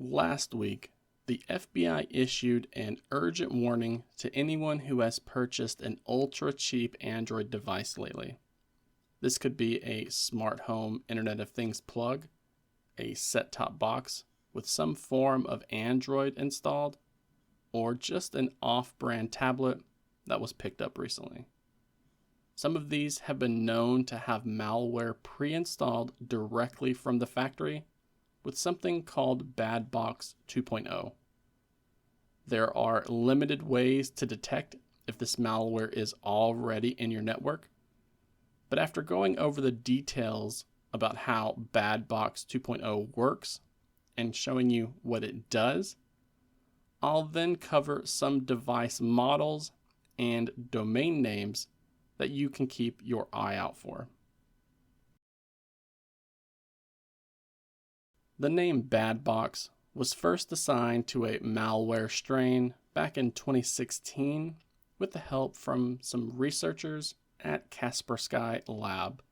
Last week, the FBI issued an urgent warning to anyone who has purchased an ultra-cheap Android device lately. This could be a smart home Internet of Things plug, a set-top box with some form of Android installed, or just an off-brand tablet that was picked up recently. Some of these have been known to have malware pre-installed directly from the factory with something called BadBox 2.0. There are limited ways to detect if this malware is already in your network, but after going over the details about how BadBox 2.0 works and showing you what it does, I'll then cover some device models and domain names that you can keep your eye out for. The name BadBox was first assigned to a malware strain back in 2016 with the help from some researchers at Kaspersky Lab.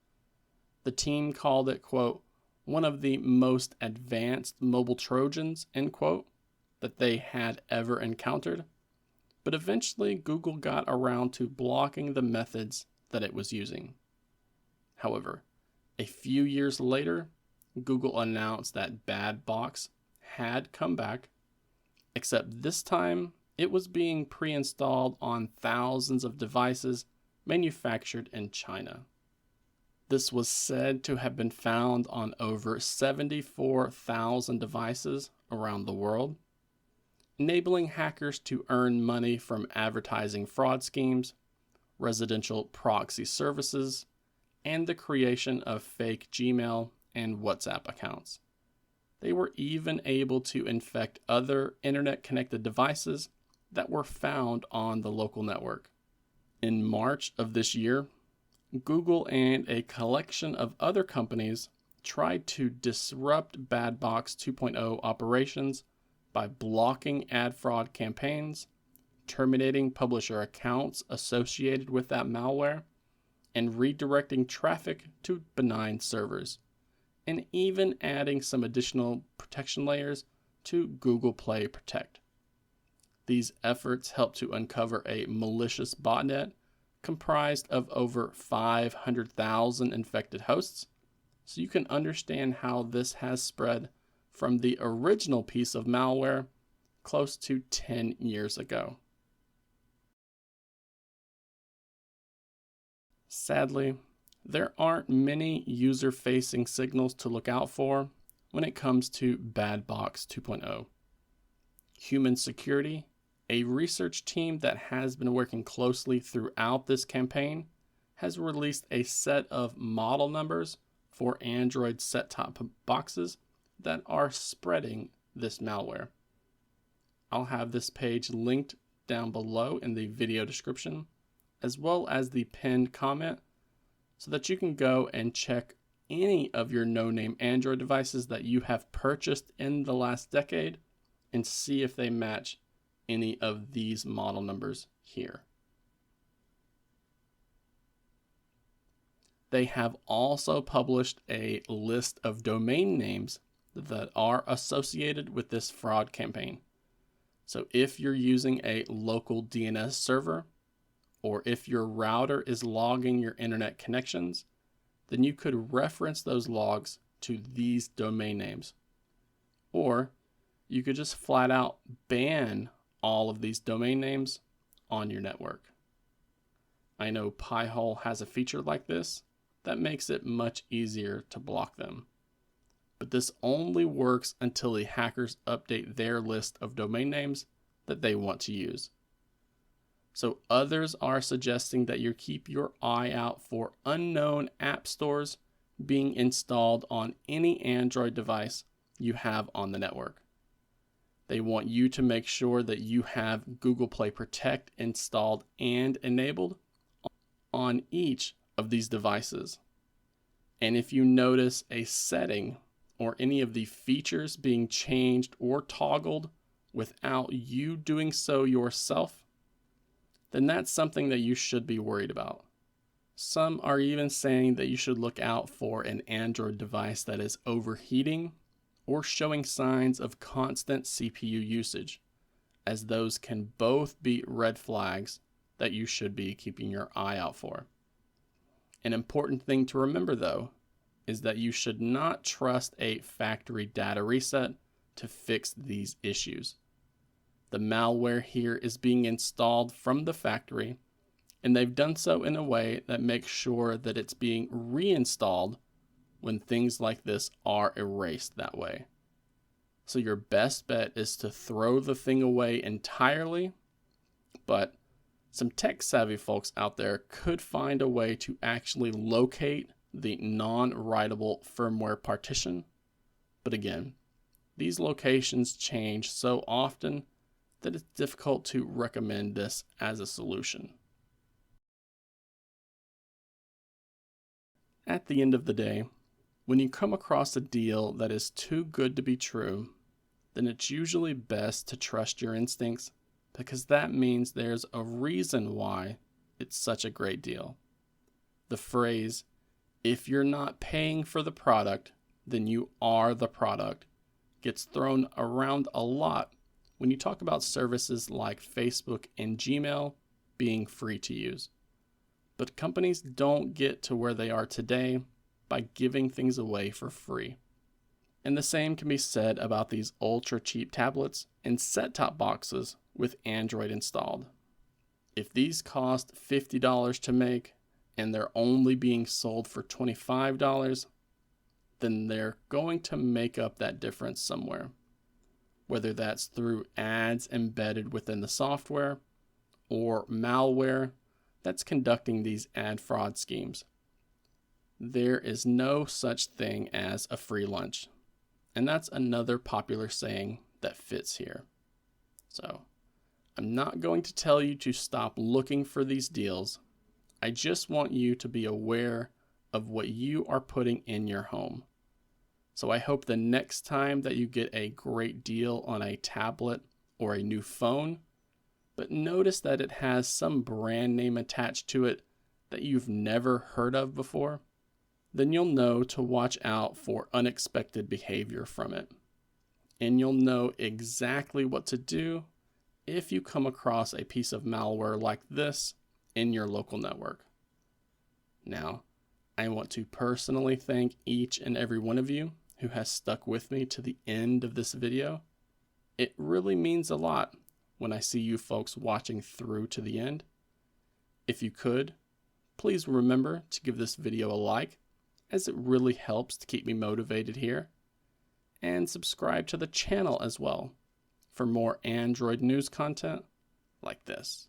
The team called it, quote, one of the most advanced mobile Trojans, end quote, that they had ever encountered. But eventually Google got around to blocking the methods that it was using. However, a few years later, Google announced that BadBox had come back, except this time it was being pre-installed on thousands of devices manufactured in China. This was said to have been found on over 74,000 devices around the world, enabling hackers to earn money from advertising fraud schemes, residential proxy services, and the creation of fake Gmail and WhatsApp accounts. They were even able to infect other internet-connected devices that were found on the local network. In March of this year, Google and a collection of other companies tried to disrupt BadBox 2.0 operations by blocking ad fraud campaigns, terminating publisher accounts associated with that malware, and redirecting traffic to benign servers, and even adding some additional protection layers to Google Play Protect. These efforts helped to uncover a malicious botnet comprised of over 500,000 infected hosts, so you can understand how this has spread from the original piece of malware close to 10 years ago. Sadly, there aren't many user-facing signals to look out for when it comes to BadBox 2.0. Human Security, a research team that has been working closely throughout this campaign, has released a set of model numbers for Android set-top boxes that are spreading this malware. I'll have this page linked down below in the video description, as well as the pinned comment, so that you can go and check any of your no-name Android devices that you have purchased in the last decade and see if they match any of these model numbers here. They have also published a list of domain names that are associated with this fraud campaign. So if you're using a local DNS server, or if your router is logging your internet connections, then you could reference those logs to these domain names. Or you could just flat out ban all of these domain names on your network. I know Pi-hole has a feature like this that makes it much easier to block them. But this only works until the hackers update their list of domain names that they want to use. So others are suggesting that you keep your eye out for unknown app stores being installed on any Android device you have on the network. They want you to make sure that you have Google Play Protect installed and enabled on each of these devices. And if you notice a setting or any of the features being changed or toggled without you doing so yourself, then that's something that you should be worried about. Some are even saying that you should look out for an Android device that is overheating or showing signs of constant CPU usage, as those can both be red flags that you should be keeping your eye out for. An important thing to remember, though, is that you should not trust a factory data reset to fix these issues. The malware here is being installed from the factory, and they've done so in a way that makes sure that it's being reinstalled when things like this are erased that way. So your best bet is to throw the thing away entirely, but some tech-savvy folks out there could find a way to actually locate the non-writable firmware partition. But again, these locations change so often that it's difficult to recommend this as a solution. At the end of the day, when you come across a deal that is too good to be true, then it's usually best to trust your instincts, because that means there's a reason why it's such a great deal. The phrase, "if you're not paying for the product, then you are the product," gets thrown around a lot when you talk about services like Facebook and Gmail being free to use. But companies don't get to where they are today by giving things away for free. And the same can be said about these ultra cheap tablets and set-top boxes with Android installed. If these cost $50 to make and they're only being sold for $25, then they're going to make up that difference somewhere. Whether that's through ads embedded within the software or malware that's conducting these ad fraud schemes. There is no such thing as a free lunch. And that's another popular saying that fits here. So, I'm not going to tell you to stop looking for these deals. I just want you to be aware of what you are putting in your home. So I hope the next time that you get a great deal on a tablet or a new phone, but notice that it has some brand name attached to it that you've never heard of before, then you'll know to watch out for unexpected behavior from it. And you'll know exactly what to do if you come across a piece of malware like this in your local network. Now, I want to personally thank each and every one of you who has stuck with me to the end of this video. It really means a lot when I see you folks watching through to the end. If you could, please remember to give this video a like, as it really helps to keep me motivated here, and subscribe to the channel as well for more Android news content like this.